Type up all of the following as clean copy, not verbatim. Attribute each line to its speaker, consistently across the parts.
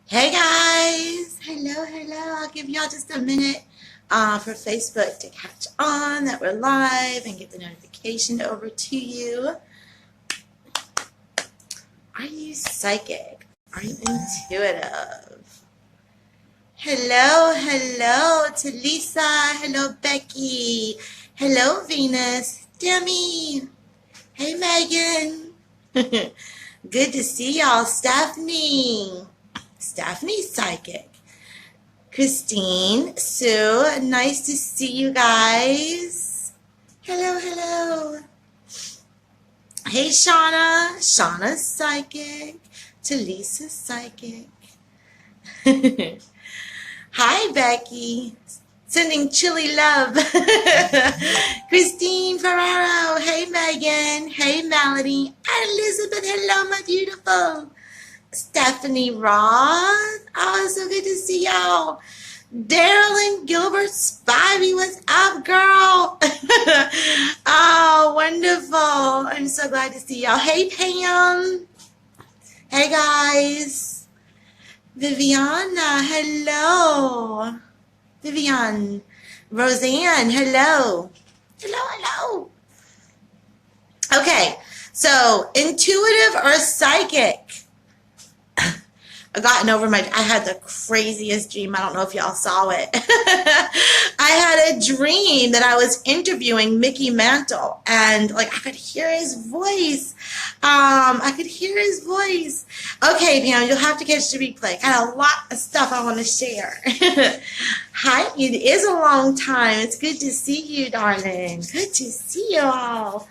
Speaker 1: Hey guys, hello. I'll give y'all just a minute for Facebook to catch on that we're live and get the notification over to you. Are you psychic? Are you intuitive? Hello to Lisa. Hello, Becky. Hello, Venus. Demi. Hey, Megan. Good to see y'all. Stephanie's psychic. Christine, Sue, nice to see you guys. Hello. Hey, Shauna's psychic. Talisa's psychic. Hi, Becky. Sending chilly love. Christine Ferraro. Hey, Megan. Hey, Melody. Elizabeth. Hello, my beautiful. Stephanie Roth. Oh, so good to see y'all. Darylyn Gilbert Spivey, what's up, girl? Oh, wonderful. I'm so glad to see y'all. Hey, Pam. Hey, guys. Viviana, hello. Vivian. Roseanne, hello. Hello. Okay, so intuitive or psychic? I had the craziest dream. I don't know if y'all saw it. I had a dream that I was interviewing Mickey Mantle, and I could hear his voice. Okay, Pam, you'll have to catch the replay. Got a lot of stuff I want to share. Hi, it is a long time. It's good to see you, darling. Good to see you all.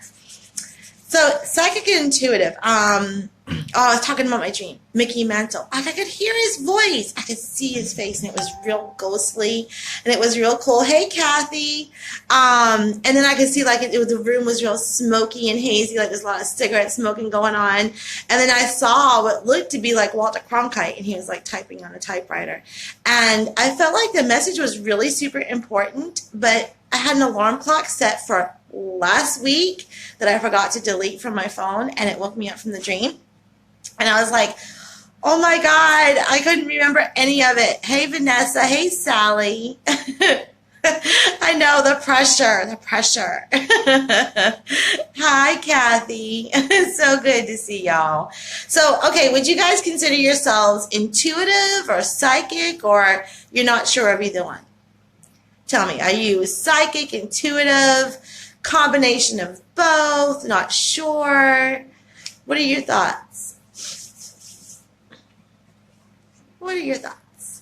Speaker 1: So, psychic and intuitive. I was talking about my dream. Mickey Mantle. I could hear his voice. I could see his face, and it was real ghostly, and it was real cool. Hey, Kathy. And then I could see the room was real smoky and hazy, like there's a lot of cigarette smoking going on. And then I saw what looked to be like Walter Cronkite, and he was typing on a typewriter. And I felt like the message was really super important, but I had an alarm clock set for last week that I forgot to delete from my phone, and it woke me up from the dream. And I was like, oh my God, I couldn't remember any of it. Hey, Vanessa. Hey, Sally. I know, the pressure. Hi, Kathy. It's so good to see y'all. So, okay, would you guys consider yourselves intuitive or psychic, or you're not sure of either one? Tell me, are you psychic, intuitive, combination of both, not sure? What are your thoughts? What are your thoughts?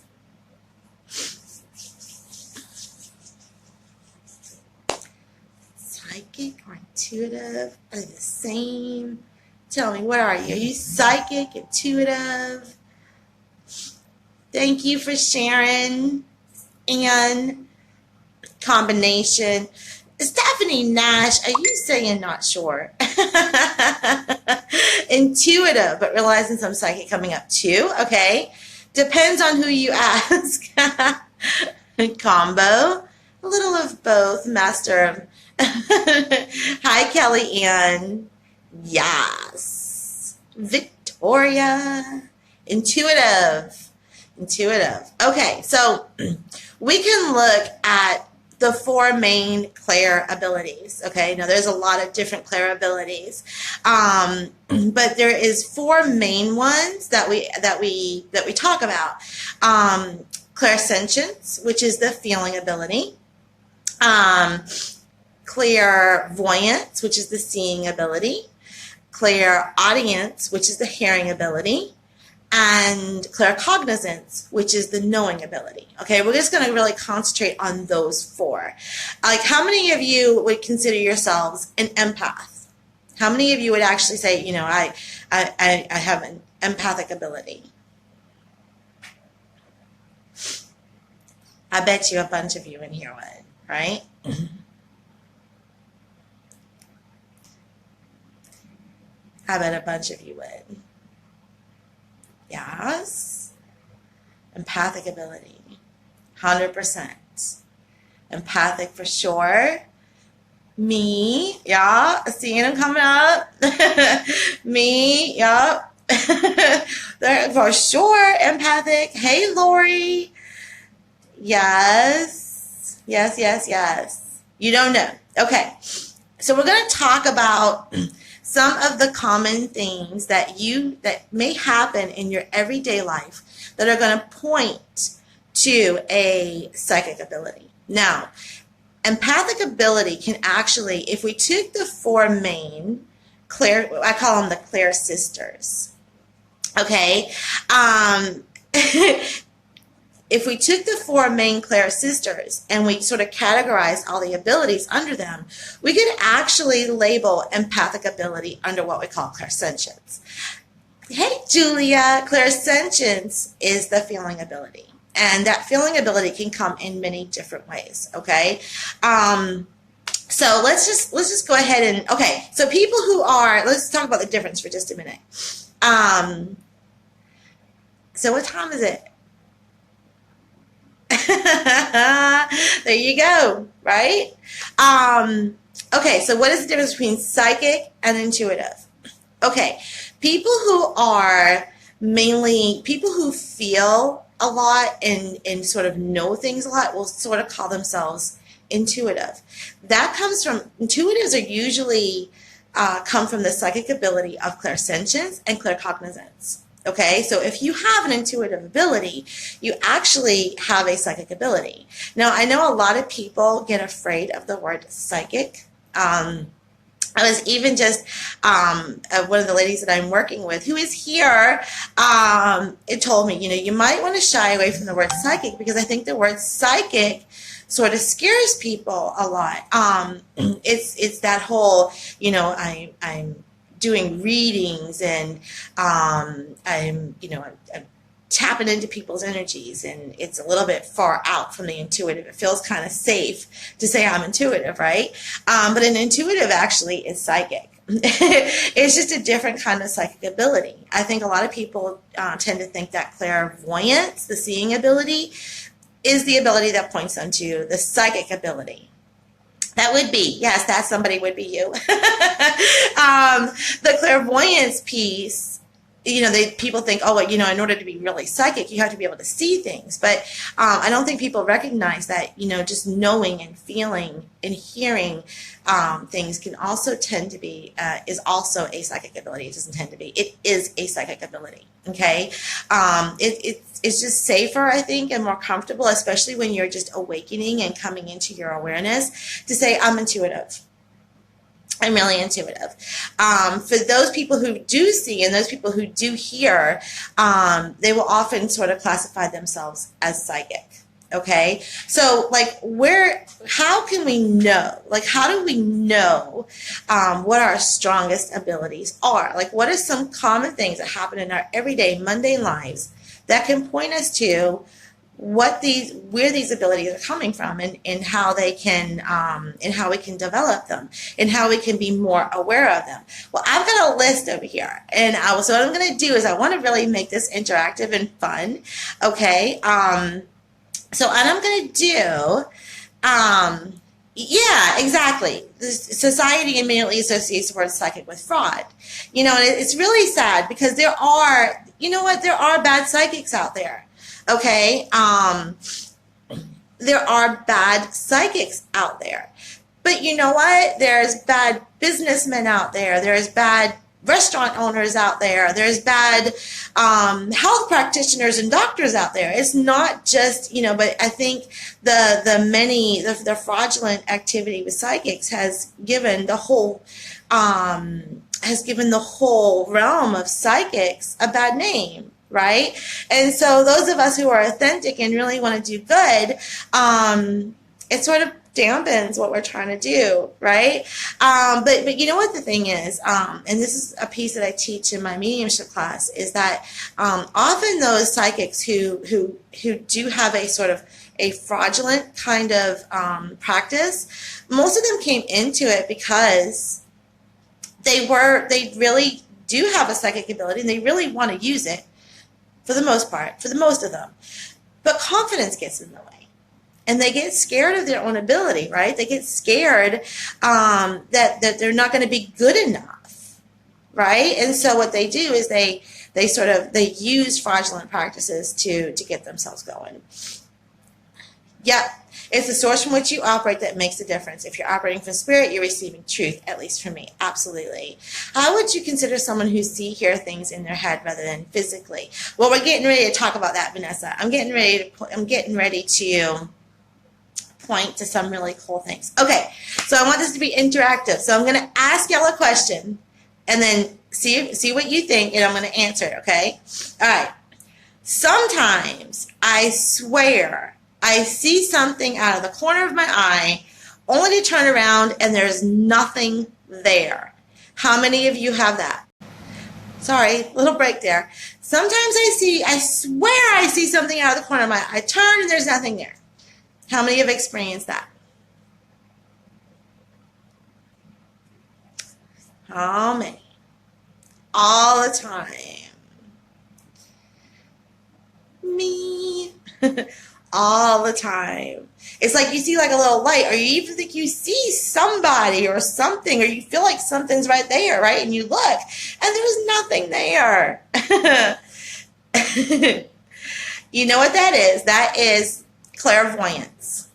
Speaker 1: Psychic or intuitive? Are they the same? Tell me, what are you? Are you psychic, intuitive? Thank you for sharing. And combination. Stephanie Nash, are you saying not sure? Intuitive, but realizing some psychic coming up too. Okay. Depends on who you ask. Combo. A little of both. Master of. Hi, Kelly Ann. Yes. Victoria. Intuitive. Okay, so we can look at the four main Claire abilities. Okay, now there's a lot of different Claire abilities, but there is four main ones that we talk about. Clairsentience, which is the feeling ability. Clairvoyance, which is the seeing ability. Clairaudience, which is the hearing ability. And claircognizance, which is the knowing ability. Okay, we're just going to really concentrate on those four. How many of you would consider yourselves an empath? How many of you would actually say, I have an empathic ability? I bet you a bunch of you in here would, right? I bet a bunch of you would. Yes. Empathic ability. 100%. Empathic for sure. Me. Yeah. Seeing them coming up. Me. Yep. They're for sure empathic. Hey, Lori. Yes. Yes, yes, yes. You don't know. Okay. So we're going to talk about some of the common things that may happen in your everyday life that are going to point to a psychic ability. Now, empathic ability can actually, if we took the four main, I call them the Claire sisters. Okay. If we took the four main Claire sisters and we sort of categorized all the abilities under them, we could actually label empathic ability under what we call clairsentience. Hey, Julia, clairsentience is the feeling ability. And that feeling ability can come in many different ways, okay? So let's just go ahead and, okay, so people who are, let's talk about the difference for just a minute. So what time is it? There you go, right? Okay, so what is the difference between psychic and intuitive? Okay, people who are mainly, people who feel a lot and sort of know things a lot will sort of call themselves intuitive. That comes from, intuitives are usually come from the psychic ability of clairsentience and claircognizance. Okay, so if you have an intuitive ability, you actually have a psychic ability. Now, I know a lot of people get afraid of the word psychic. I was even just, one of the ladies that I'm working with who is here, it told me, you might want to shy away from the word psychic because I think the word psychic sort of scares people a lot. It's that whole, I'm doing readings and I'm tapping into people's energies, and it's a little bit far out from the intuitive. It feels kind of safe to say I'm intuitive, right? But an intuitive actually is psychic. It's just a different kind of psychic ability. I think a lot of people tend to think that clairvoyance, the seeing ability, is the ability that points them to the psychic ability. That would be, yes, that somebody would be you. The clairvoyance piece, people think, in order to be really psychic, you have to be able to see things. But I don't think people recognize that, just knowing and feeling and hearing things can also tend to be, is also a psychic ability. It doesn't tend to be. It is a psychic ability, okay? It's just safer, I think, and more comfortable, especially when you're just awakening and coming into your awareness, to say, I'm intuitive. I'm really intuitive. For those people who do see and those people who do hear, they will often sort of classify themselves as psychic. Okay, so how can we know? How do we know what our strongest abilities are? What are some common things that happen in our everyday, mundane lives that can point us to where these abilities are coming from, and how they can, and how we can develop them, and how we can be more aware of them? Well, I've got a list over here, and so what I'm going to do is I want to really make this interactive and fun. Okay. So what I'm going to do, yeah, exactly. The society immediately associates the word psychic with fraud. It's really sad because there are, there are bad psychics out there. Okay. There are bad psychics out there. But you know what? There's bad businessmen out there. There's bad restaurant owners out there. There's bad health practitioners and doctors out there. It's not just, but I think the fraudulent activity with psychics has given the whole realm of psychics a bad name. Right? And so those of us who are authentic and really want to do good, it sort of dampens what we're trying to do, right? But you know what the thing is, and this is a piece that I teach in my mediumship class, is that often those psychics who do have a sort of a fraudulent kind of practice, most of them came into it because they really do have a psychic ability and they really want to use it for the most part, for the most of them. But confidence gets in the way. And they get scared of their own ability, right? They get scared that they're not going to be good enough, right? And so what they do is they they use fraudulent practices to get themselves going. Yep. It's the source from which you operate that makes the difference. If you're operating from spirit, you're receiving truth, at least for me. Absolutely. How would you consider someone who hear things in their head rather than physically? Well, we're getting ready to talk about that, Vanessa. I'm getting ready to point to some really cool things. Okay, so I want this to be interactive. So I'm going to ask y'all a question and then see what you think, and I'm going to answer it, okay? All right. Sometimes I swear I see something out of the corner of my eye, only to turn around and there's nothing there. How many of you have that? Sorry, little break there. Sometimes I swear I see something out of the corner of my eye. I turn and there's nothing there. How many have experienced that? How many? All the time. Me. All the time. It's like you see like a little light, or you even think you see somebody or something, or you feel like something's right there, right? And you look, and there's nothing there. You know what that is? That is clairvoyance.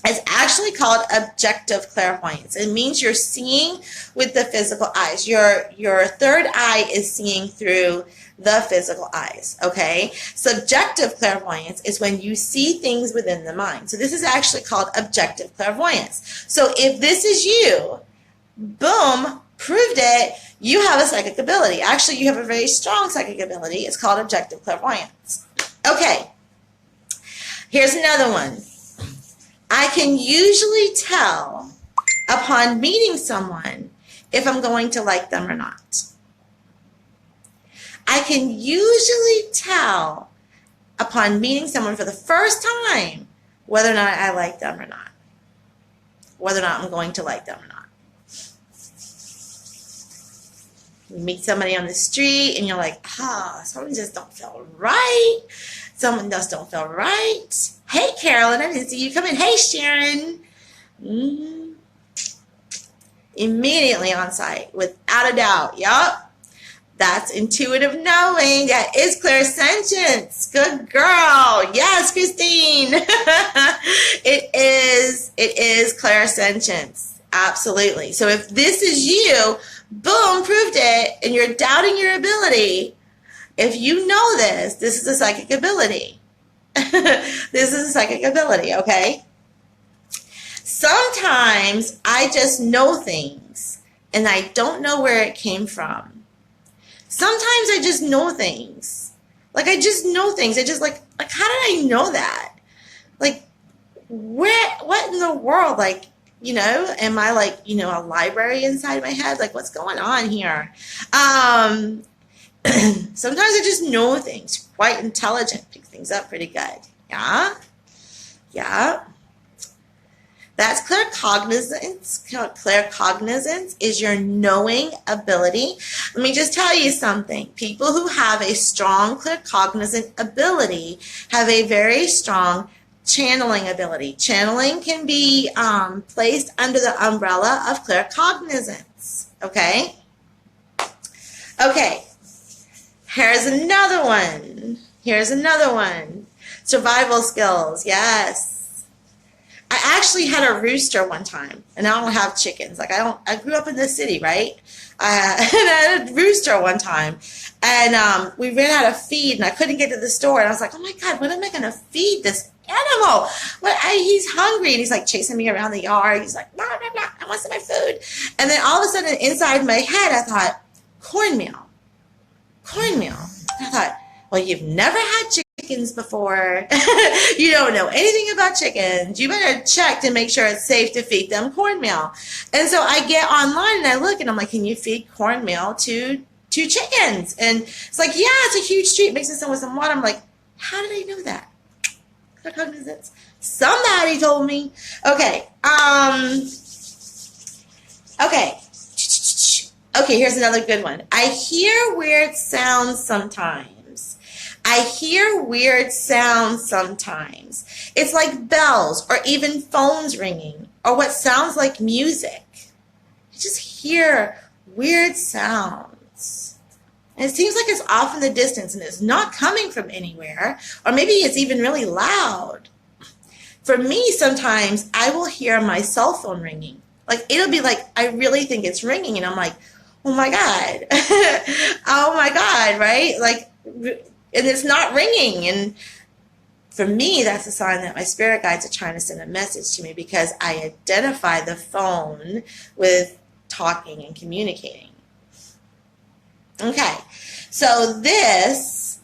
Speaker 1: It's actually called objective clairvoyance. It means you're seeing with the physical eyes. Your third eye is seeing through the physical eyes, okay? Subjective clairvoyance is when you see things within the mind. So this is actually called objective clairvoyance. So if this is you, boom, proved it, you have a psychic ability. Actually, you have a very strong psychic ability. It's called objective clairvoyance. Okay, here's another one. I can usually tell upon meeting someone if I'm going to like them or not. I can usually tell upon meeting someone for the first time whether or not I like them or not. Whether or not I'm going to like them or not. You meet somebody on the street and you're like, someone just don't feel right. Someone just don't feel right. Hey, Carolyn, I didn't see you come in. Hey, Sharon. Immediately on site, without a doubt. Yup. That's intuitive knowing. That is clairsentience. Good girl. Yes, Christine. It is clairsentience. Absolutely. So if this is you, boom, proved it, and you're doubting your ability, if you know this is a psychic ability. This is a psychic ability, okay? Sometimes I just know things, and I don't know where it came from. Sometimes I just know things. Like, I just know things. I just, like how did I know that? Like, what in the world? Like, you know, am I like, you know, a library inside my head? Like, what's going on here? Sometimes I just know things. Quite intelligent. Pick things up pretty good. Yeah? Yeah. That's claircognizance. Claircognizance is your knowing ability. Let me just tell you something. People who have a strong claircognizant ability have a very strong channeling ability. Channeling can be placed under the umbrella of claircognizance. Okay? Okay. Here's another one. Here's another one. Survival skills. Yes. I actually had a rooster one time, and I don't have chickens. Like, I grew up in the city, right? And I had a rooster one time, and we ran out of feed, and I couldn't get to the store, and I was like, oh my God, what am I going to feed this animal? He's hungry, and he's like chasing me around the yard. He's like, blah, blah, blah, I want some of my food. And then all of a sudden, inside my head, I thought, cornmeal. Cornmeal. And I thought, well, you've never had chickens before. You don't know anything about chickens. You better check to make sure it's safe to feed them cornmeal. And so I get online and I look and I'm like, can you feed cornmeal to chickens? And it's like, yeah, it's a huge treat. Mix it with some water. I'm like, how did I know that? Somebody told me. Okay. Okay, here's another good one. I hear weird sounds sometimes. I hear weird sounds sometimes. It's like bells or even phones ringing or what sounds like music. You just hear weird sounds. And it seems like it's off in the distance and it's not coming from anywhere, or maybe it's even really loud. For me, sometimes I will hear my cell phone ringing. Like, it'll be like, I really think it's ringing, and I'm like, oh my God. Oh my God, right? Like, and it's not ringing. And for me, that's a sign that my spirit guides are trying to send a message to me, because I identify the phone with talking and communicating. Okay, so this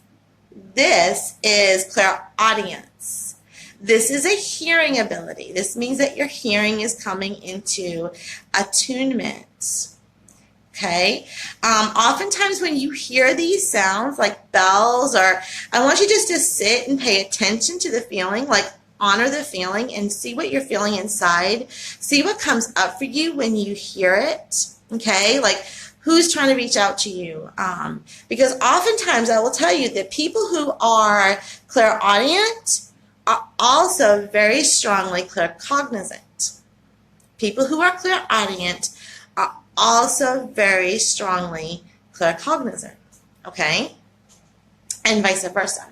Speaker 1: is clairaudience. This is a hearing ability. This means that your hearing is coming into attunement. Okay. Oftentimes when you hear these sounds like bells, or I want you just to sit and pay attention to the feeling, like honor the feeling and see what you're feeling inside. See what comes up for you when you hear it. Okay. Like, who's trying to reach out to you? Because oftentimes I will tell you that people who are clairaudient are also very strongly claircognizant. People who are clairaudient are also very strongly claircognizant, okay? And vice versa.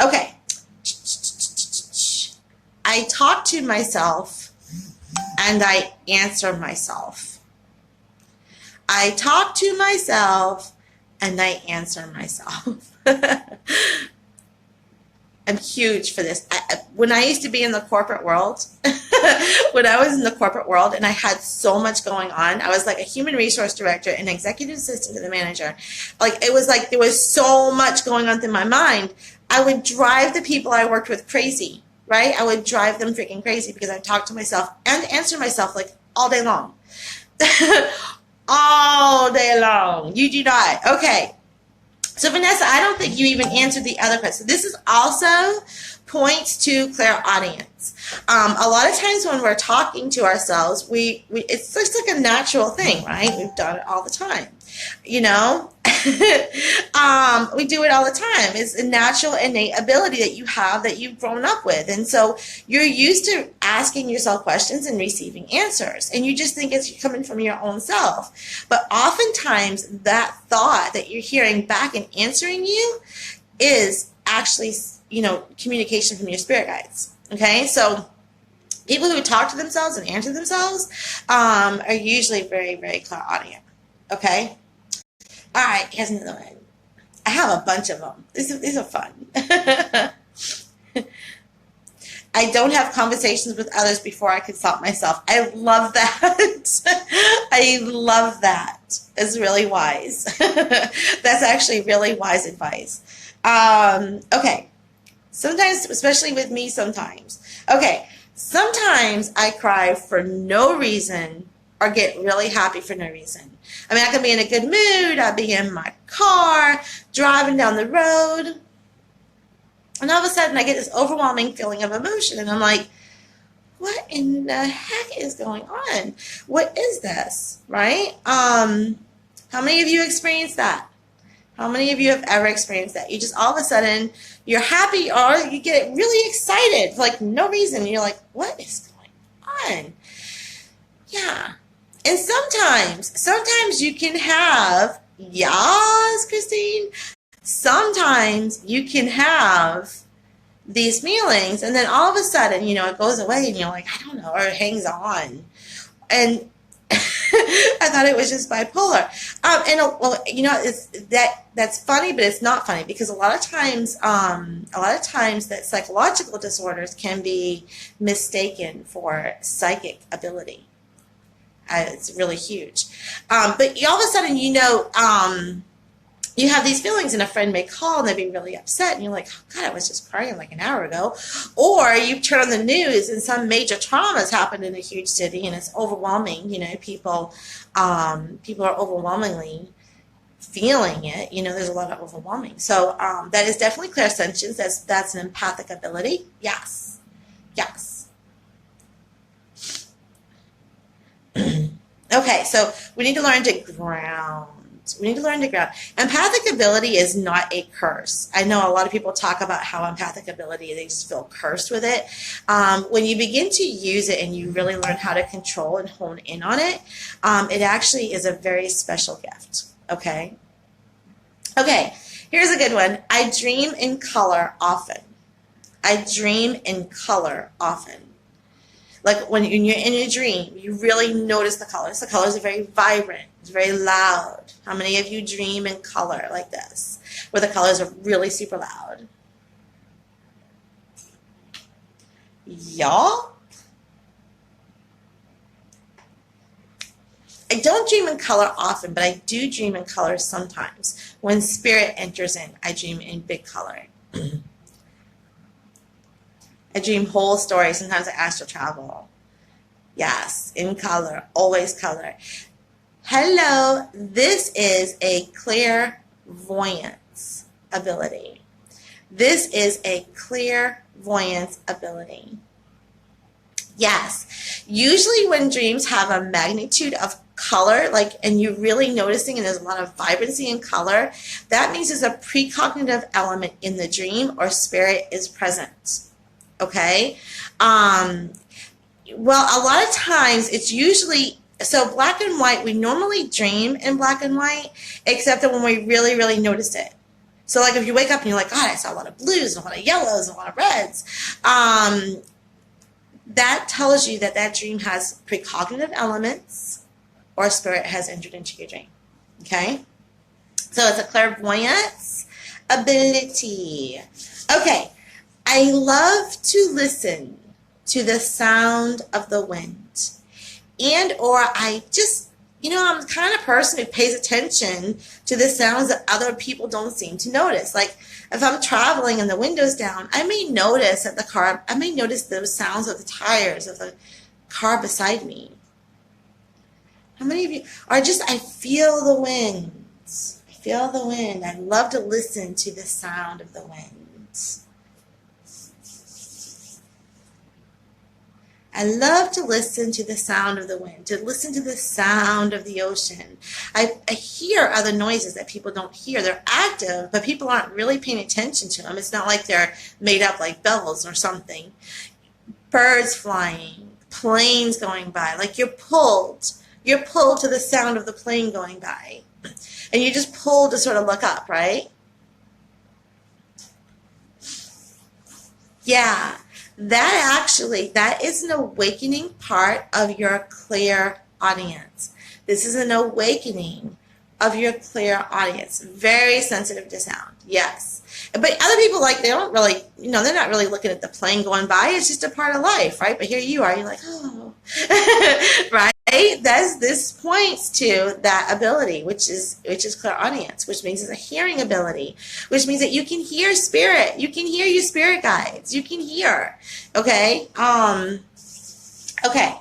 Speaker 1: Okay. I talk to myself and I answer myself. I talk to myself and I answer myself. I'm huge for this. When I used to be in the corporate world, when I was in the corporate world and I had so much going on, I was like a human resource director and executive assistant to the manager. Like, it was like there was so much going on through my mind. I would drive the people I worked with crazy, right? I would drive them freaking crazy because I talked to myself and answer myself like all day long. All day long. You do not. Okay. So, Vanessa, I don't think you even answered the other question. This is also points to clairaudience. A lot of times when we're talking to ourselves, it's just like a natural thing, right? We've done it all the time. You know, we do it all the time. It's a natural, innate ability that you have, that you've grown up with. And so you're used to asking yourself questions and receiving answers. And you just think it's coming from your own self. But oftentimes that thought that you're hearing back and answering you is actually, you know, communication from your spirit guides. Okay? So people who talk to themselves and answer themselves are usually very, very clairaudient. Okay? All right, here's another one. I have a bunch of them. These are fun. I don't have conversations with others before I consult myself. I love that. I love that. It's really wise. That's actually really wise advice. Okay. Sometimes, especially with me sometimes. Okay. Sometimes I cry for no reason or get really happy for no reason. I mean, I can be in a good mood. I'll be in my car, driving down the road. And all of a sudden, I get this overwhelming feeling of emotion. And I'm like, what in the heck is going on? What is this, right? How many of you experienced that? How many of you have ever experienced that? You just all of a sudden, you're happy or you get really excited for like no reason. You're like, what is going on? Yeah. And sometimes you can have, yes, Christine, sometimes you can have these feelings and then all of a sudden, you know, it goes away and you're like, I don't know, or it hangs on. And I thought it was just bipolar. Well, you know, that's funny, but it's not funny because a lot of times that psychological disorders can be mistaken for psychic ability. It's really huge. But all of a sudden, you know, you have these feelings and a friend may call and they'd be really upset and you're like, oh, God, I was just crying like an hour ago. Or you turn on the news and some major trauma has happened in a huge city and it's overwhelming. You know, people are overwhelmingly feeling it. You know, there's a lot of overwhelming. So that is definitely clairsentience. That's an empathic ability. Yes. Yes. Okay, so we need to learn to ground. Empathic ability is not a curse. I know a lot of people talk about how empathic ability, they just feel cursed with it. When you begin to use it and you really learn how to control and hone in on it, it actually is a very special gift, okay? Okay, here's a good one. I dream in color often. I dream in color often. Like when you're in a dream, you really notice the colors. The colors are very vibrant. It's very loud. How many of you dream in color like this, where the colors are really super loud? Y'all? I don't dream in color often, but I do dream in color sometimes. When spirit enters in, I dream in big color. I dream whole stories. Sometimes I astral travel. Yes, in color, always color. Hello, this is a clairvoyance ability. This is a clairvoyance ability. Yes, usually when dreams have a magnitude of color, like, and you're really noticing and there's a lot of vibrancy in color, that means there's a precognitive element in the dream or spirit is present. Okay? Well, a lot of times it's usually, so black and white, we normally dream in black and white, except that when we really, really notice it. So like if you wake up and you're like, God, I saw a lot of blues and a lot of yellows and a lot of reds, that tells you that that dream has precognitive elements or spirit has entered into your dream. Okay? So it's a clairvoyance ability. Okay. I love to listen to the sound of the wind. And or I just, I'm the kind of person who pays attention to the sounds that other people don't seem to notice. Like if I'm traveling and the window's down, I may notice those sounds of the tires of the car beside me. How many of you are just, I feel the wind. I feel the wind. I love to listen to the sound of the wind. I love to listen to the sound of the wind, to listen to the sound of the ocean. I hear other noises that people don't hear. They're active, but people aren't really paying attention to them. It's not like they're made up like bells or something. Birds flying, planes going by, like you're pulled to the sound of the plane going by. And you just pulled to sort of look up, right? Yeah. That is an awakening part of your clairaudience. This is an awakening of your clairaudience. Very sensitive to sound. Yes. But other people, like, they don't really, they're not really looking at the plane going by. It's just a part of life, right? But here you are. You're like, oh. Right? This points to that ability, which is clairaudience, which means it's a hearing ability, which means that you can hear spirit. You can hear your spirit guides. You can hear. Okay? Okay.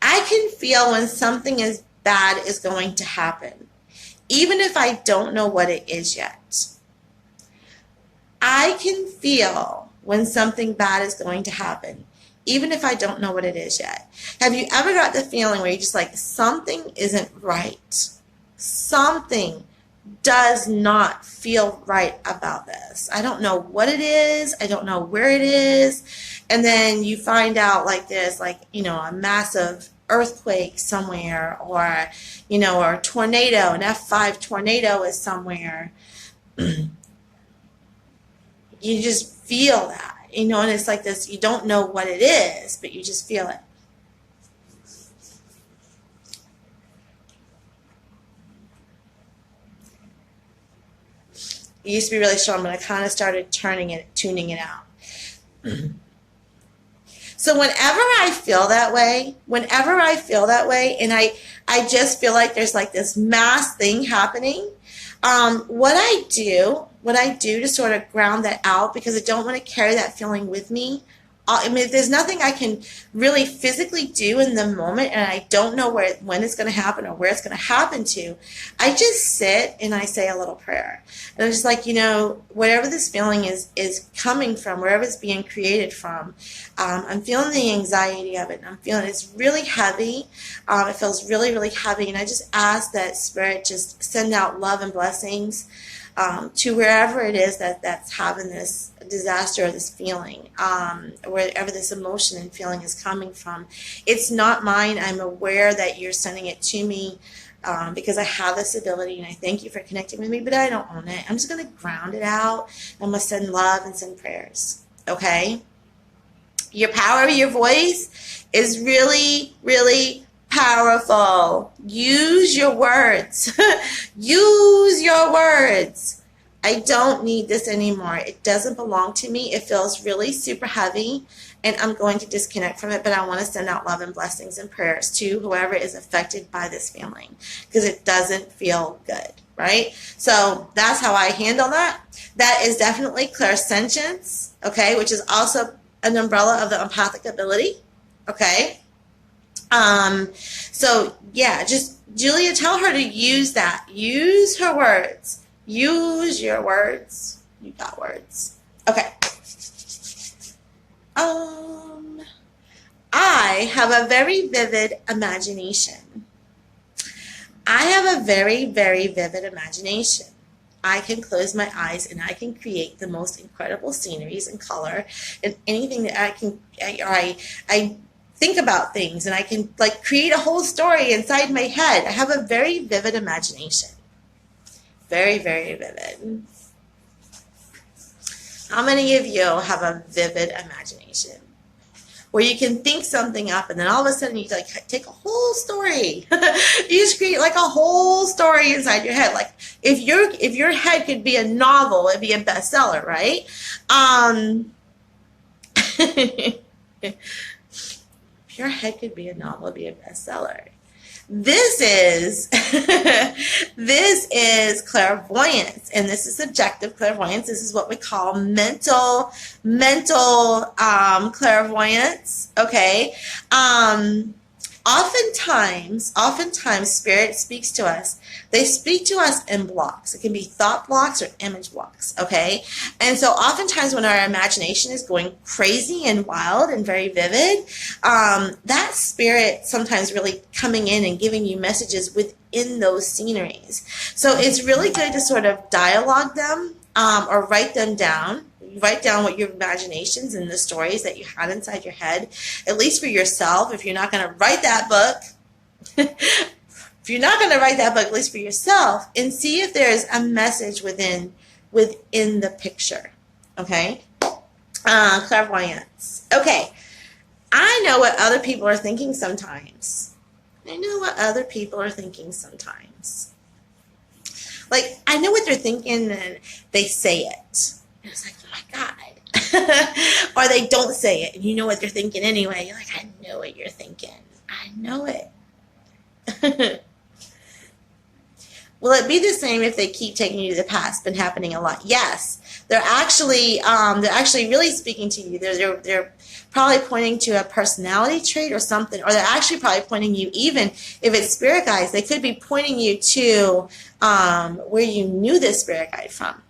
Speaker 1: I can feel when something is bad is going to happen, even if I don't know what it is yet. I can feel when something bad is going to happen, even if I don't know what it is yet. Have you ever got the feeling where you're just like, something isn't right? Something does not feel right about this. I don't know what it is. I don't know where it is. And then you find out like there's like, a massive earthquake somewhere, or, or a tornado, an F5 tornado is somewhere. You just feel that. And it's like this, you don't know what it is, but you just feel it. It used to be really strong, but I kind of started tuning it out. So whenever I feel that way, and I just feel like there's like this mass thing happening, what I do to sort of ground that out, because I don't want to carry that feeling with me. If there's nothing I can really physically do in the moment, and I don't know when it's going to happen or where it's going to happen to, I just sit and I say a little prayer. And I'm just like, whatever this feeling is coming from, wherever it's being created from, I'm feeling the anxiety of it. And I'm feeling it's really heavy. It feels really, really heavy. And I just ask that Spirit just send out love and blessings to wherever it is that's having this disaster or this feeling, wherever this emotion and feeling is coming from. It's not mine. I'm aware that you're sending it to me. because I have this ability, and I thank you for connecting with me, but I don't own it. I'm just going to ground it out. I'm going to send love and send prayers. Okay? Your power of your voice is really, really powerful. Use your words. Use your words. I don't need this anymore. It doesn't belong to me. It feels really super heavy, and I'm going to disconnect from it, but I want to send out love and blessings and prayers to whoever is affected by this family, because it doesn't feel good, right? So that's how I handle that. That is definitely clairsentience, okay, which is also an umbrella of the empathic ability, okay? So yeah, just Julia, tell her to use that. Use her words. Use your words. You got words. Okay. I have a very vivid imagination. I have a very, very vivid imagination. I can close my eyes and I can create the most incredible sceneries and color and anything that I can. I think about things, and I can like create a whole story inside my head. I have a very vivid imagination. Very, very vivid. How many of you have a vivid imagination where you can think something up and then all of a sudden you like take a whole story? You just create like a whole story inside your head. Like if your head could be a novel, it'd be a bestseller, right? If your head could be a novel, it'd be a bestseller. This is this is clairvoyance, and this is subjective clairvoyance. This is what we call mental clairvoyance. Okay. Oftentimes spirit speaks to us. They speak to us in blocks. It can be thought blocks or image blocks, okay? And so oftentimes when our imagination is going crazy and wild and very vivid, that spirit sometimes really coming in and giving you messages within those sceneries. So it's really good to sort of dialogue them or write them down. Write down what your imaginations and the stories that you had inside your head, at least for yourself. If you're not going to write that book, at least for yourself, and see if there's a message within the picture. Okay? Clairvoyance. Okay. I know what other people are thinking sometimes. Like, I know what they're thinking, and they say it. And it's like, oh my God. Or they don't say it, and you know what they're thinking anyway. You're like, I know what you're thinking. I know it. Will it be the same if they keep taking you to the past? Been happening a lot. Yes. They're actually really speaking to you. They're probably pointing to a personality trait or something, or they're actually probably pointing you, even if it's spirit guides, they could be pointing you to where you knew this spirit guide from.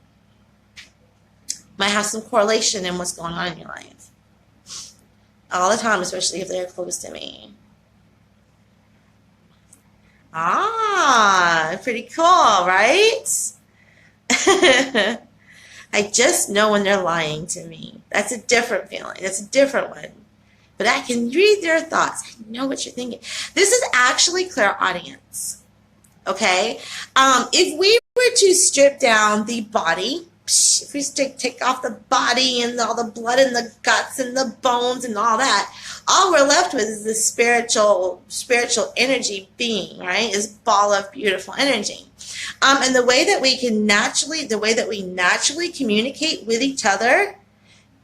Speaker 1: Might have some correlation in what's going on in your life. All the time, especially if they're close to me. Pretty cool, right? I just know when they're lying to me. That's a different feeling. That's a different one. But I can read their thoughts. I know what you're thinking. This is actually clairaudience. Okay? If we were to strip down the body, if we take off the body and all the blood and the guts and the bones and all that, all we're left with is the spiritual energy being, right? This ball of beautiful energy. And the way that we naturally communicate with each other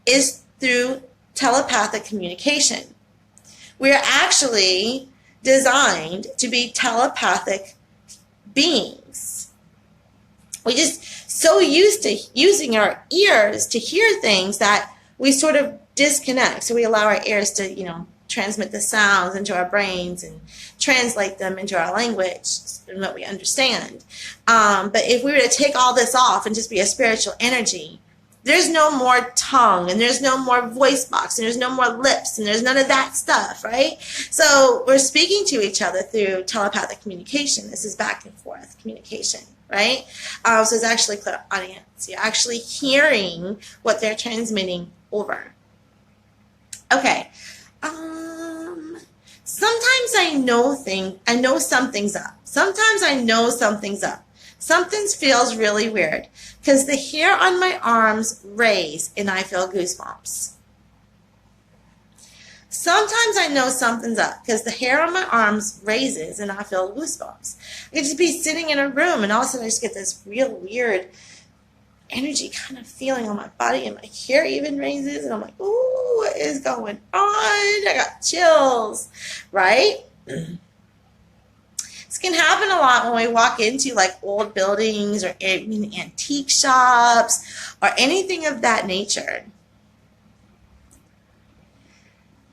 Speaker 1: is through telepathic communication. We are actually designed to be telepathic beings. We just so used to using our ears to hear things that we sort of disconnect. So we allow our ears to, transmit the sounds into our brains and translate them into our language and what we understand. But if we were to take all this off and just be a spiritual energy, there's no more tongue, and there's no more voice box, and there's no more lips, and there's none of that stuff, right? So we're speaking to each other through telepathic communication. This is back and forth communication, right? So it's actually clairaudience. You're actually hearing what they're transmitting over. Okay. Sometimes I know something's up. Sometimes I know something's up. Something feels really weird because the hair on my arms raise and I feel goosebumps. Sometimes I know something's up because the hair on my arms raises and I feel goosebumps. I could just be sitting in a room and all of a sudden I just get this real weird energy kind of feeling on my body, and my hair even raises, and I'm like, ooh, what is going on? I got chills, right? This can happen a lot when we walk into like old buildings or antique shops or anything of that nature.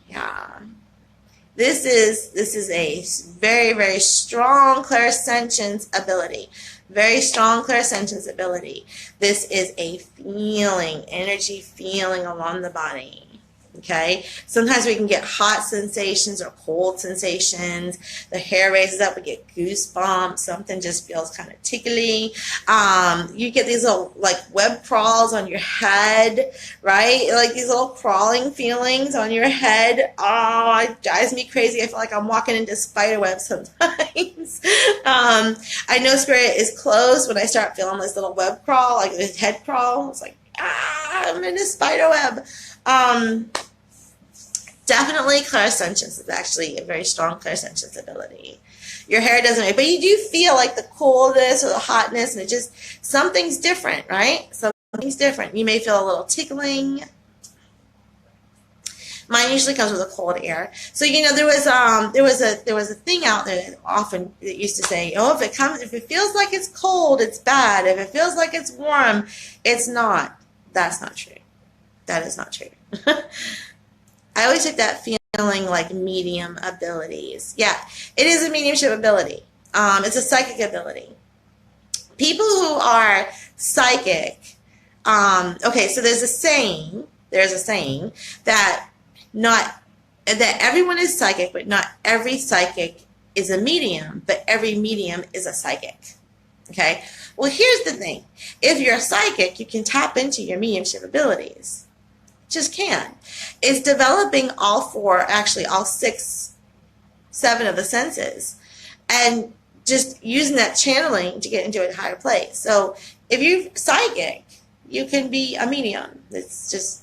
Speaker 1: Yeah. This is a very, very strong clairsentience ability. Very strong clairsentience ability. This is a feeling, energy feeling along the body. Okay? Sometimes we can get hot sensations or cold sensations. The hair raises up, we get goosebumps. Something just feels kind of tickly. You get these little like web crawls on your head, right? Like these little crawling feelings on your head. Oh, it drives me crazy. I feel like I'm walking into spider webs sometimes. I know spirit is close when I start feeling this little web crawl, like this head crawl. It's like, I'm in a spider web. Definitely clairsentience is actually a very strong clairsentience ability. Your hair doesn't make, but you do feel like the coolness or the hotness, and it just, something's different, right? Something's different. You may feel a little tickling. Mine usually comes with a cold air. So, you know, there was a thing out there that often that used to say, oh, if it feels like it's cold, it's bad. If it feels like it's warm, it's not. That's not true. That is not true. I always took that feeling like medium abilities. Yeah, it is a mediumship ability. It's a psychic ability. People who are psychic, okay, so there's a saying that that everyone is psychic, but not every psychic is a medium, but every medium is a psychic. Okay? Well, here's the thing. If you're a psychic, you can tap into your mediumship abilities. Just can. It's developing all four, actually all 7 of the senses, and just using that channeling to get into a higher place. So if you're psychic, you can be a medium. It's just,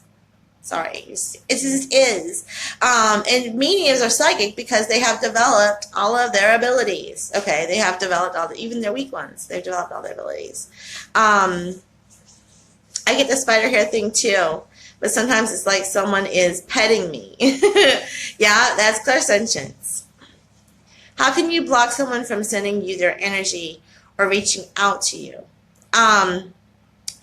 Speaker 1: sorry, it just is. And mediums are psychic because they have developed all of their abilities. Okay, they have developed even their weak ones. They've developed all their abilities. I get the spider hair thing too. But sometimes it's like someone is petting me. Yeah, that's clairsentience. How can you block someone from sending you their energy or reaching out to you? I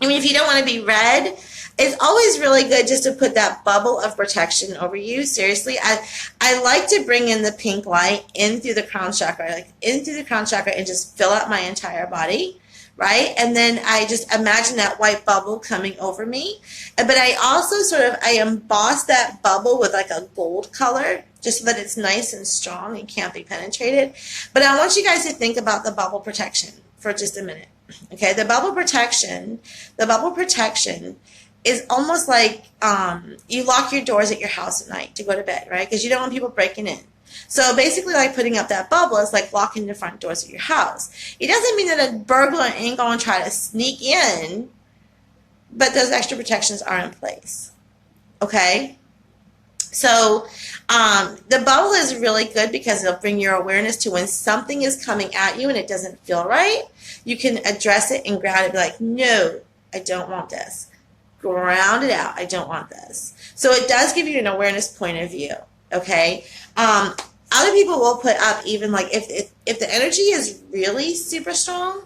Speaker 1: mean, if you don't want to be read, it's always really good just to put that bubble of protection over you. Seriously, I like to bring in the pink light in through the crown chakra, like in through the crown chakra, and just fill out my entire body. Right? And then I just imagine that white bubble coming over me. But I also I emboss that bubble with like a gold color just so that it's nice and strong and can't be penetrated. But I want you guys to think about the bubble protection for just a minute. Okay? The bubble protection is almost like you lock your doors at your house at night to go to bed, right? Because you don't want people breaking in. So basically, like putting up that bubble is like locking the front doors of your house. It doesn't mean that a burglar ain't going to try to sneak in, but those extra protections are in place. Okay? So the bubble is really good because it'll bring your awareness to when something is coming at you and it doesn't feel right. You can address it and ground it and be like, no, I don't want this. Ground it out. I don't want this. So it does give you an awareness point of view. Okay? Other people will put up even like if the energy is really super strong,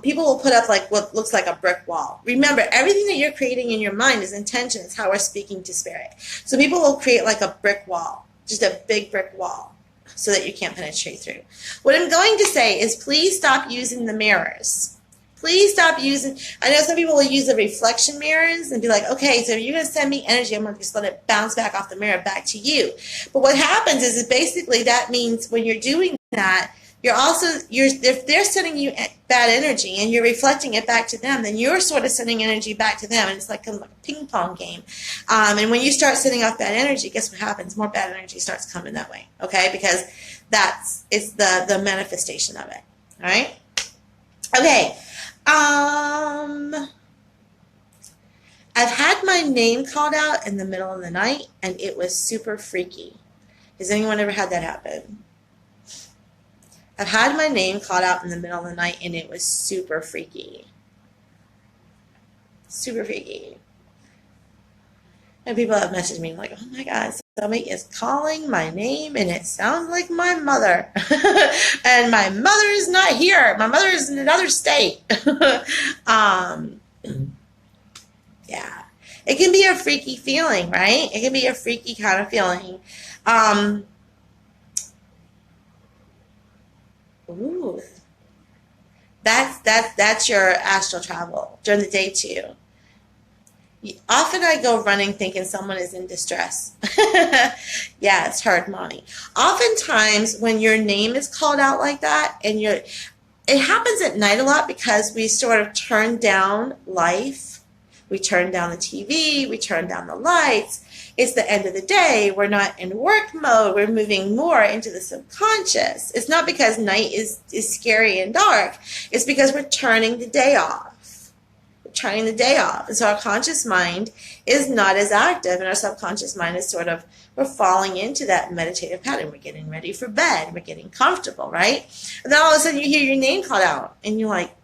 Speaker 1: people will put up like what looks like a brick wall. Remember, everything that you're creating in your mind is intention. It's how we're speaking to spirit. So people will create like a brick wall, just a big brick wall, so that you can't penetrate through. What I'm going to say is please stop using the mirrors. Please stop using, I know some people will use the reflection mirrors and be like, okay, so if you're going to send me energy, I'm going to just let it bounce back off the mirror back to you. But what happens is basically that means when you're doing that, if they're sending you bad energy and you're reflecting it back to them, then you're sort of sending energy back to them, and it's like a ping pong game. And when you start sending off bad energy, guess what happens? More bad energy starts coming that way, okay? Because it's the manifestation of it. All right. Okay. I've had my name called out in the middle of the night, and it was super freaky. Has anyone ever had that happen? I've had my name called out in the middle of the night, and it was super freaky. Super freaky. And people have messaged me like, oh my God, somebody is calling my name and it sounds like my mother. And my mother is not here. My mother is in another state. Yeah. It can be a freaky feeling, right? It can be a freaky kind of feeling. Ooh. That's your astral travel during the day too. Often I go running thinking someone is in distress. Yeah, it's hard, mommy. Oftentimes when your name is called out like that, and it happens at night a lot because we sort of turn down life. We turn down the TV, we turn down the lights. It's the end of the day. We're not in work mode. We're moving more into the subconscious. It's not because night is scary and dark. It's because we're turning the day off. Turning the day off. And so our conscious mind is not as active, and our subconscious mind is sort of, we're falling into that meditative pattern. We're getting ready for bed. We're getting comfortable, right? And then all of a sudden you hear your name called out, and you're like,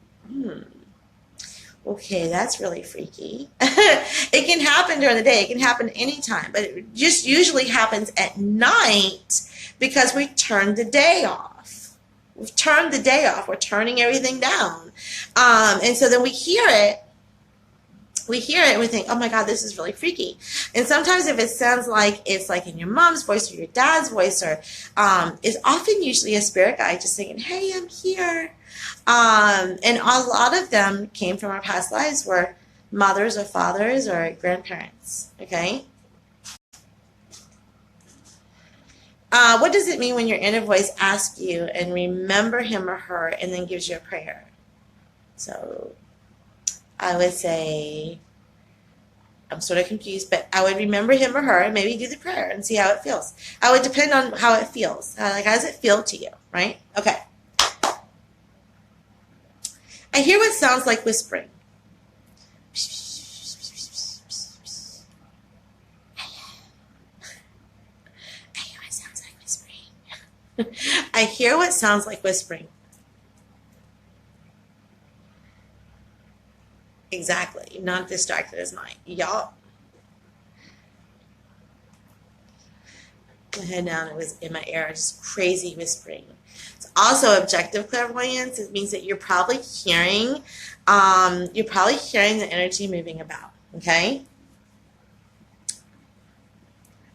Speaker 1: okay, that's really freaky. It can happen during the day. It can happen anytime, but it just usually happens at night because we turned the day off. We've turned the day off. We're turning everything down. And so then we hear it. We hear it and we think, oh my God, this is really freaky. And sometimes if it sounds like it's like in your mom's voice or your dad's voice, or it's often usually a spirit guide just saying, hey, I'm here. And a lot of them came from our past lives, were mothers or fathers or grandparents. Okay. What does it mean when your inner voice asks you and remember him or her and then gives you a prayer? So I would say, I'm sort of confused, but I would remember him or her and maybe do the prayer and see how it feels. I would depend on how it feels. Like, how does it feel to you, right? Okay. I hear what sounds like whispering. I hear what sounds like whispering. Exactly. Not distracted as mine. Y'all. My head down. It was in my ear. Just crazy whispering. It's also objective clairvoyance. It means that you're probably hearing the energy moving about. Okay.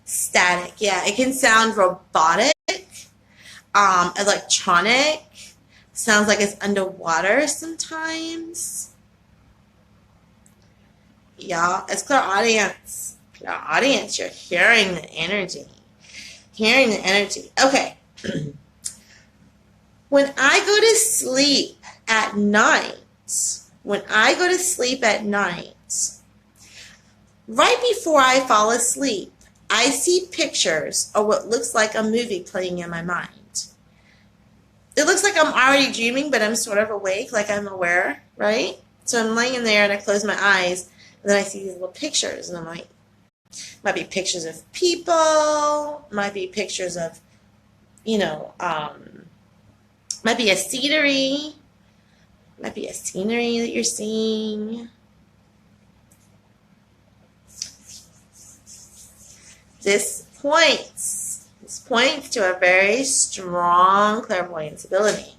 Speaker 1: Static. Yeah. It can sound robotic. Electronic. Sounds like it's underwater sometimes. Y'all, it's clairaudience. Clairaudience, you're hearing the energy. Hearing the energy. Okay. When I go to sleep at night, right before I fall asleep, I see pictures of what looks like a movie playing in my mind. It looks like I'm already dreaming, but I'm sort of awake, like I'm aware, right? So I'm laying in there and I close my eyes. And then I see these little pictures, and I'm like, might be pictures of people, might be pictures of, might be a scenery that you're seeing. This points to a very strong clairvoyance ability.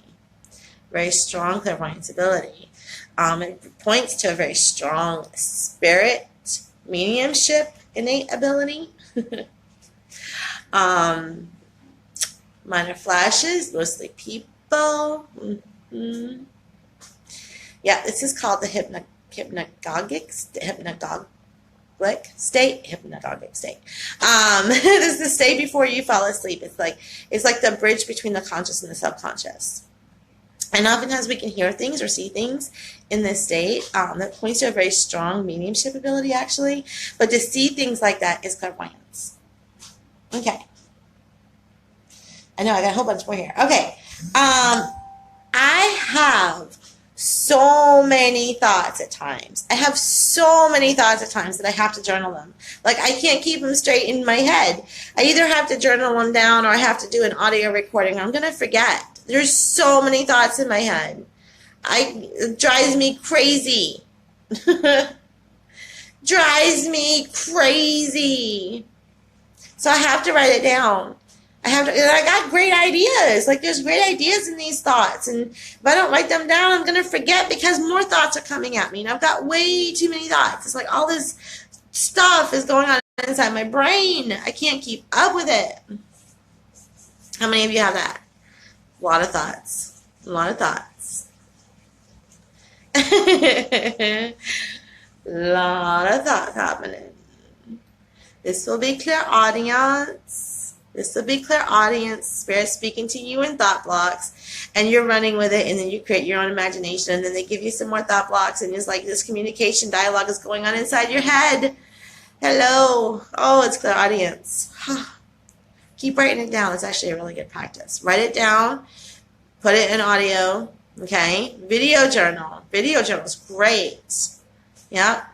Speaker 1: Very strong clairvoyance ability. It points to a very strong spirit, mediumship, innate ability. Minor flashes, mostly people. Mm-hmm. Yeah, this is called the hypnagogic state. This is the state before you fall asleep. It's like the bridge between the conscious and the subconscious. And oftentimes we can hear things or see things in this state that points to a very strong mediumship ability, actually. But to see things like that is clairvoyance. Okay. I know I got a whole bunch more here. Okay. I have so many thoughts at times. I have so many thoughts at times that I have to journal them. Like, I can't keep them straight in my head. I either have to journal them down or I have to do an audio recording. I'm going to forget. There's so many thoughts in my head. It drives me crazy. Drives me crazy. So I have to write it down. And I got great ideas. Like, there's great ideas in these thoughts. And if I don't write them down, I'm going to forget because more thoughts are coming at me. And I've got way too many thoughts. It's like all this stuff is going on inside my brain. I can't keep up with it. How many of you have that? A lot of thoughts. A lot of thoughts. A lot of thoughts happening. This will be clear audience. This will be clear audience, spirit speaking to you in thought blocks, and you're running with it, and then you create your own imagination, and then they give you some more thought blocks, and it's like this communication dialogue is going on inside your head. Hello. Oh, it's clear audience. Keep writing it down. It's actually a really good practice. Write it down. Put it in audio. Okay? Video journal. Video journal is great. Yeah.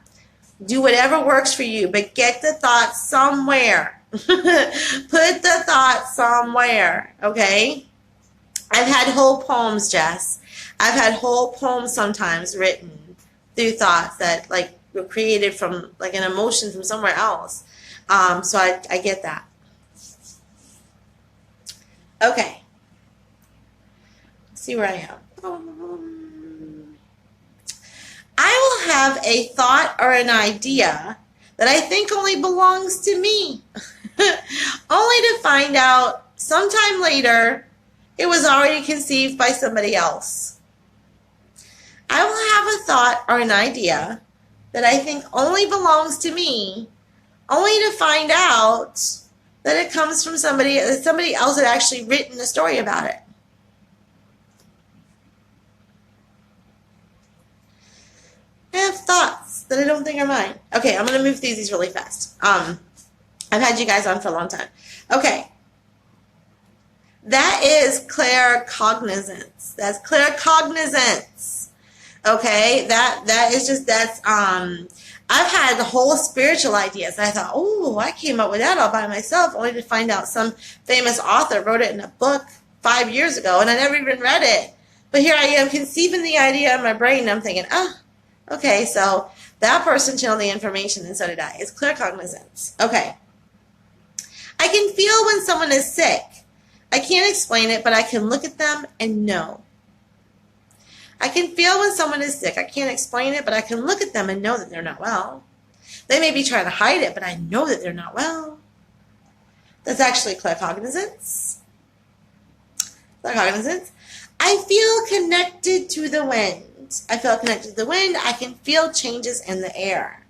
Speaker 1: Do whatever works for you, but get the thoughts somewhere. Put the thought somewhere, okay? I've had whole poems, Jess. I've had whole poems sometimes written through thoughts that like were created from like an emotion from somewhere else. So I get that. Okay. Let's see where I am. I will have a thought or an idea that I think only belongs to me. Only to find out sometime later it was already conceived by somebody else. I will have a thought or an idea that I think only belongs to me, only to find out that it comes from somebody else had actually written a story about it. I have thoughts that I don't think are mine. Okay, I'm going to move through these really fast. I've had you guys on for a long time. Okay. That is claircognizance. That's claircognizance. Okay? I've had the whole spiritual ideas. I thought, oh, I came up with that all by myself, only to find out some famous author wrote it in a book 5 years ago, and I never even read it. But here I am conceiving the idea in my brain, and I'm thinking, okay, so that person channeled the information, and so did I. It's claircognizance. Okay. I can feel when someone is sick. I can't explain it, but I can look at them and know. I can feel when someone is sick. I can't explain it, but I can look at them and know that they're not well. They may be trying to hide it, but I know that they're not well. That's actually claircognizance. Claircognizance. I feel connected to the wind. I feel connected to the wind. I can feel changes in the air.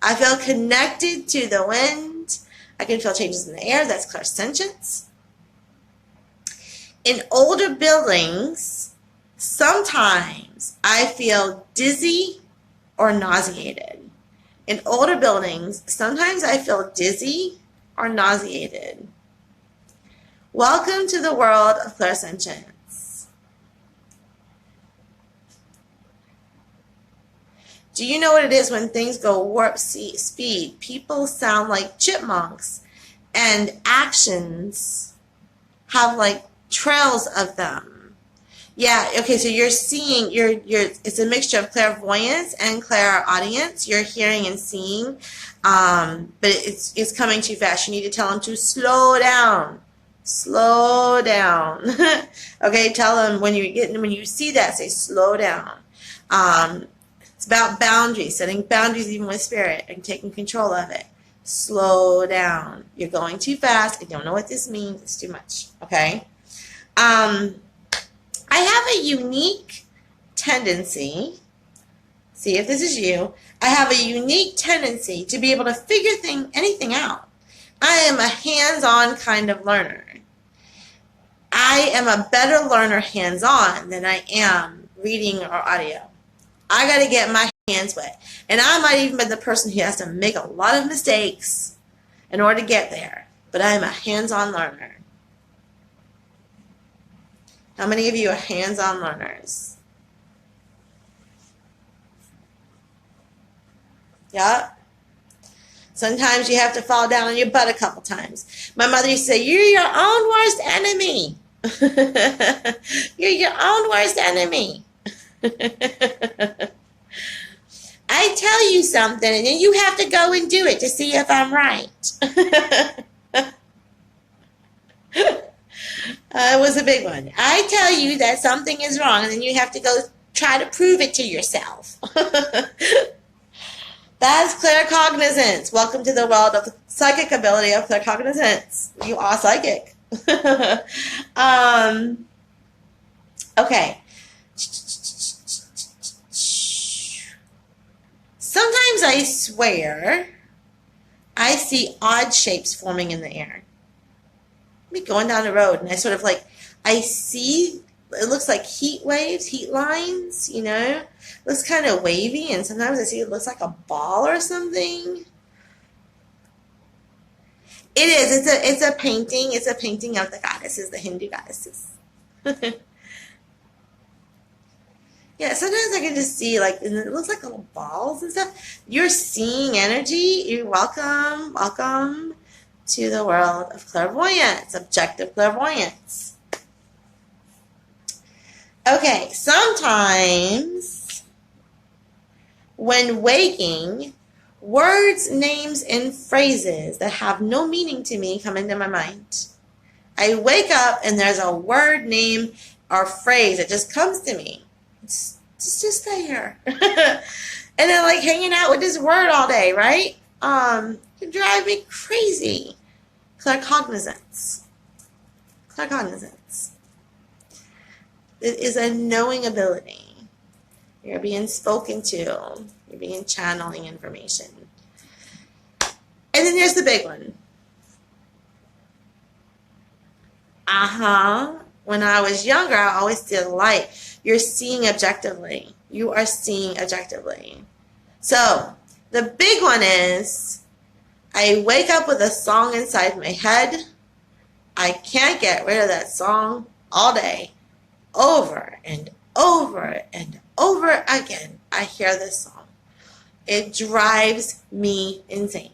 Speaker 1: I feel connected to the wind. I can feel changes in the air. That's clairsentience. In older buildings, sometimes I feel dizzy or nauseated. In older buildings, sometimes I feel dizzy or nauseated. Welcome to the world of clairsentience. Do you know what it is when things go warp speed? People sound like chipmunks, and actions have like trails of them. Yeah, okay, so you're seeing, it's a mixture of clairvoyance and clairaudience. You're hearing and seeing, but it's coming too fast. You need to tell them to slow down. Slow down. Okay, tell them when you see that, say slow down. It's about boundaries, setting boundaries even with spirit and taking control of it. Slow down. You're going too fast. I don't know what this means. It's too much. Okay? I have a unique tendency, see if this is you, I have a unique tendency to be able to figure anything out. I am a hands-on kind of learner. I am a better learner hands-on than I am reading or audio. I got to get my hands wet. And I might even be the person who has to make a lot of mistakes in order to get there. But I am a hands-on learner. How many of you are hands-on learners? Yeah. Sometimes you have to fall down on your butt a couple times. My mother used to say, you're your own worst enemy. You're your own worst enemy. I tell you something, and then you have to go and do it to see if I'm right. It was a big one. I tell you that something is wrong, and then you have to go try to prove it to yourself. That's claircognizance. Welcome to the world of the psychic ability of claircognizance. You are psychic. Okay. Sometimes I swear I see odd shapes forming in the air. Me going down the road and I sort of I see, it looks like heat waves, heat lines, you know. It looks kind of wavy, and sometimes I see it looks like a ball or something. It is. It's a painting. It's a painting of the goddesses, the Hindu goddesses. Yeah, sometimes I can just see, and it looks like little balls and stuff. You're seeing energy. You're welcome. Welcome to the world of clairvoyance, objective clairvoyance. Okay, sometimes when waking, words, names, and phrases that have no meaning to me come into my mind. I wake up and there's a word, name, or phrase that just comes to me. It's just there. And then hanging out with this word all day, right? It drives me crazy. Claircognizance. Claircognizance. It is a knowing ability. You're being spoken to. You're being channeling information. And then there's the big one. When I was younger, I always did light. You're seeing objectively. You are seeing objectively. So, the big one is, I wake up with a song inside my head. I can't get rid of that song all day. Over and over and over again, I hear this song. It drives me insane.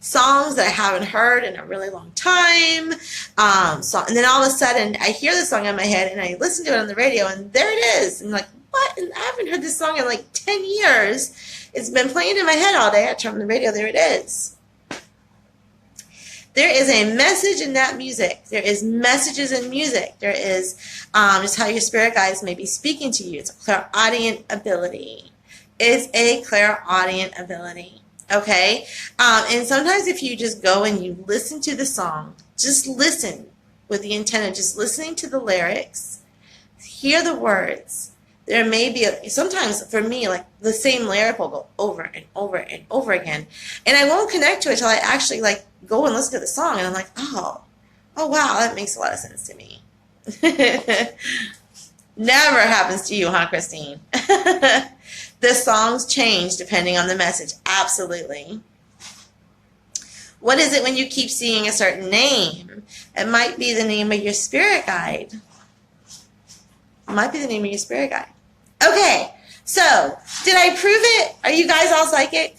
Speaker 1: Songs that I haven't heard in a really long time. And then all of a sudden, I hear the song in my head, and I listen to it on the radio, and there it is. And what? And I haven't heard this song in 10 years. It's been playing in my head all day. I turn on the radio, there it is. There is a message in that music. There is messages in music. There is just how your spirit guides may be speaking to you. It's a clairaudient ability. It's a clairaudient ability. Okay? And sometimes if you just go and you listen to the song, just listen with the intent of just listening to the lyrics, hear the words. There may be, sometimes for me, the same lyric will go over and over and over again. And I won't connect to it until I actually, go and listen to the song. And I'm like, oh, wow, that makes a lot of sense to me. Never happens to you, huh, Christine? The songs change depending on the message. Absolutely. What is it when you keep seeing a certain name? It might be the name of your spirit guide. It might be the name of your spirit guide. Okay, so did I prove it? Are you guys all psychic?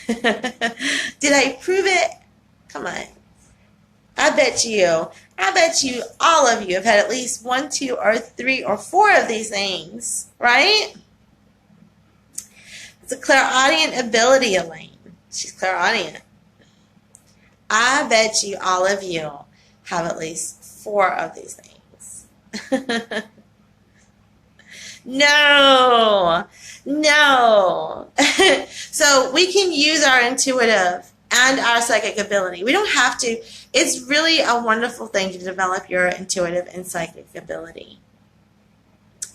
Speaker 1: Did I prove it? Come on. I bet you, all of you have had at least 1, 2, or 3, or 4 of these things, right? It's a clairaudient ability, Elaine. She's clairaudient. I bet you all of you have at least 4 of these things. No. So we can use our intuitive and our psychic ability. We don't have to. It's really a wonderful thing to develop your intuitive and psychic ability.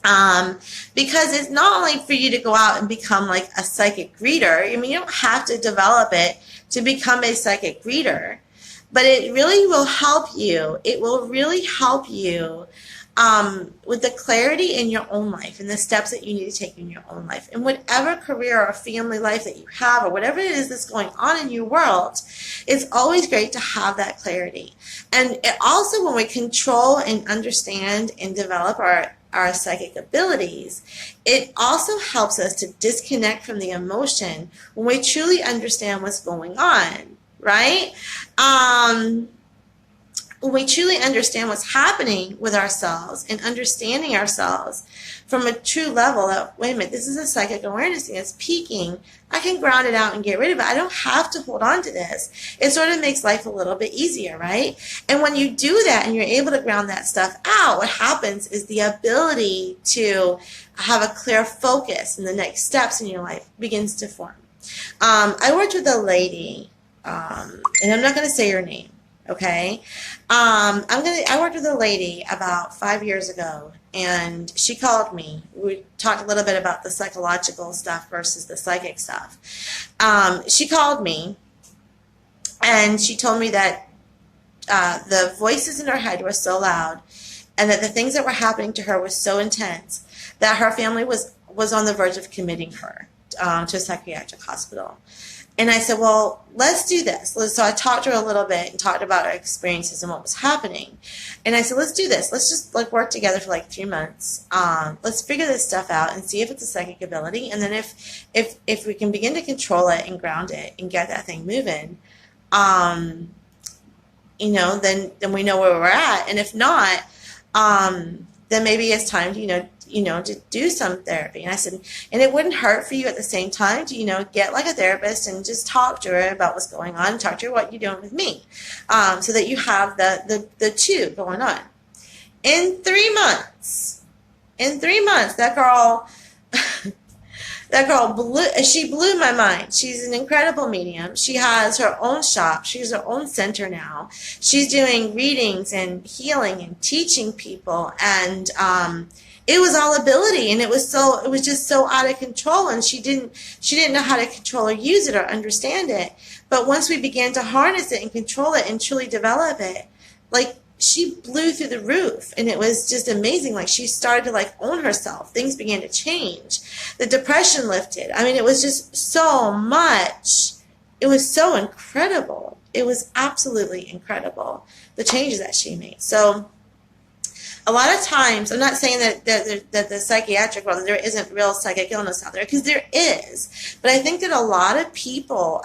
Speaker 1: Because it's not only for you to go out and become a psychic reader. I mean, you don't have to develop it to become a psychic reader. But it really will help you. It will really help you with the clarity in your own life and the steps that you need to take in your own life. And whatever career or family life that you have or whatever it is that's going on in your world, it's always great to have that clarity. And it also, when we control and understand and develop our psychic abilities, it also helps us to disconnect from the emotion when we truly understand what's going on, right? When we truly understand what's happening with ourselves and understanding ourselves from a true level that, wait a minute, this is a psychic awareness thing, it's peaking, I can ground it out and get rid of it. I don't have to hold on to this. It sort of makes life a little bit easier, right? And when you do that and you're able to ground that stuff out, what happens is the ability to have a clear focus and the next steps in your life begins to form. I worked with a lady, and I'm not going to say her name, okay? I worked with a lady about 5 years ago, and she called me. We talked a little bit about the psychological stuff versus the psychic stuff. She called me, and she told me that the voices in her head were so loud, and that the things that were happening to her were so intense that her family was on the verge of committing her to a psychiatric hospital. And I said, well, let's do this. So I talked to her a little bit and talked about our experiences and what was happening. And I said, let's do this. Let's just work together for 3 months. Let's figure this stuff out and see if it's a psychic ability. And then if we can begin to control it and ground it and get that thing moving, then we know where we're at. And if not, then maybe it's time to, to do some therapy. And I said, and it wouldn't hurt for you at the same time to, get like a therapist and just talk to her about what's going on, talk to her what you're doing with me, so that you have the two going on. In 3 months, that girl blew my mind. She's an incredible medium. She has her own shop. She has her own center now. She's doing readings and healing and teaching people, and it was all ability, and it was just so out of control, and she didn't know how to control or use it or understand it. But once we began to harness it and control it and truly develop it, she blew through the roof, and it was just amazing. She started to own herself. Things began to change. The depression lifted. I mean, it was just so much. It was so incredible. It was absolutely incredible, the changes that she made. So a lot of times, I'm not saying that the psychiatric world, there isn't real psychic illness out there, because there is. But I think that a lot of people,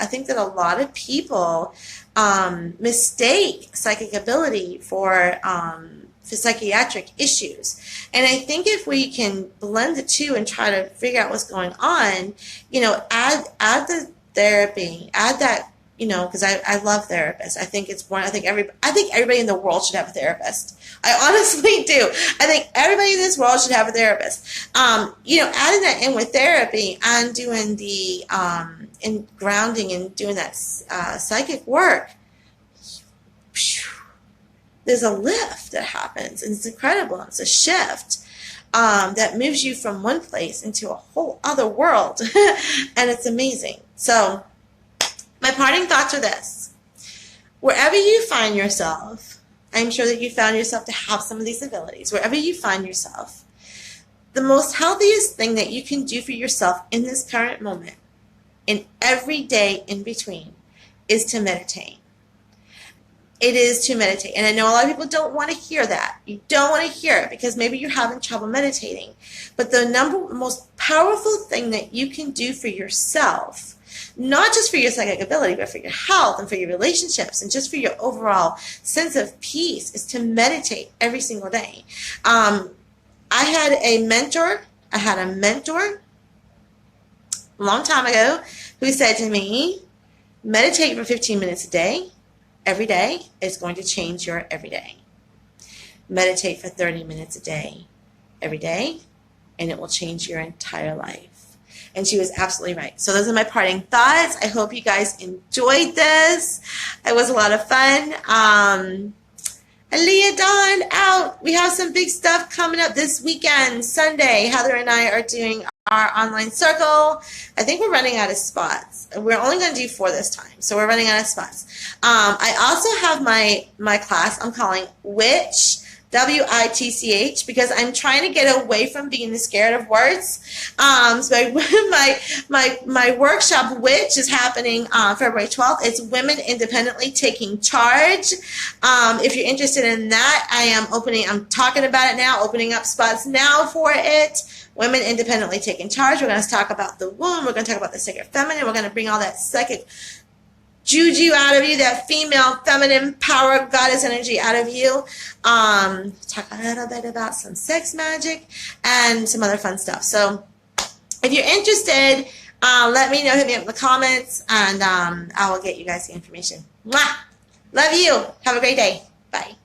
Speaker 1: mistake psychic ability for psychiatric issues. And I think if we can blend the two and try to figure out what's going on, add the therapy, add that, because I love therapists. I think everybody in the world should have a therapist. I honestly do. I think everybody in this world should have a therapist. Adding that in with therapy and doing the and grounding and doing that psychic work, there's a lift that happens, and it's incredible. It's a shift that moves you from one place into a whole other world, and it's amazing. So my parting thoughts are this. Wherever you find yourself, I'm sure that you found yourself to have some of these abilities. Wherever you find yourself, the most healthiest thing that you can do for yourself in this current moment and every day in between is to meditate. It is to meditate. And I know a lot of people don't want to hear that. You don't want to hear it because maybe you're having trouble meditating. But the most powerful thing that you can do for yourself, not just for your psychic ability, but for your health and for your relationships and just for your overall sense of peace, is to meditate every single day. I had a mentor a long time ago who said to me, meditate for 15 minutes a day. Every day is going to change your everyday. Meditate for 30 minutes a day, every day, and it will change your entire life. And she was absolutely right. So those are my parting thoughts. I hope you guys enjoyed this. It was a lot of fun. Alea Dawn out. We have some big stuff coming up this weekend, Sunday. Heather and I are doing our online circle. I think we're running out of spots. We're only going to do 4 this time, so we're running out of spots. I also have my class I'm calling Witch WITCH, because I'm trying to get away from being scared of words. So my workshop, which is happening February 12th, it's Women Independently Taking Charge. If you're interested in that, I'm talking about it now, opening up spots now for it. Women Independently Taking Charge. We're going to talk about the womb. We're going to talk about the sacred feminine. We're going to bring all that psychic juju out of you, that female feminine power goddess energy out of you. Talk a little bit about some sex magic and some other fun stuff. So if you're interested, let me know. Hit me up in the comments, and I will get you guys the information. Mwah! Love you. Have a great day. Bye.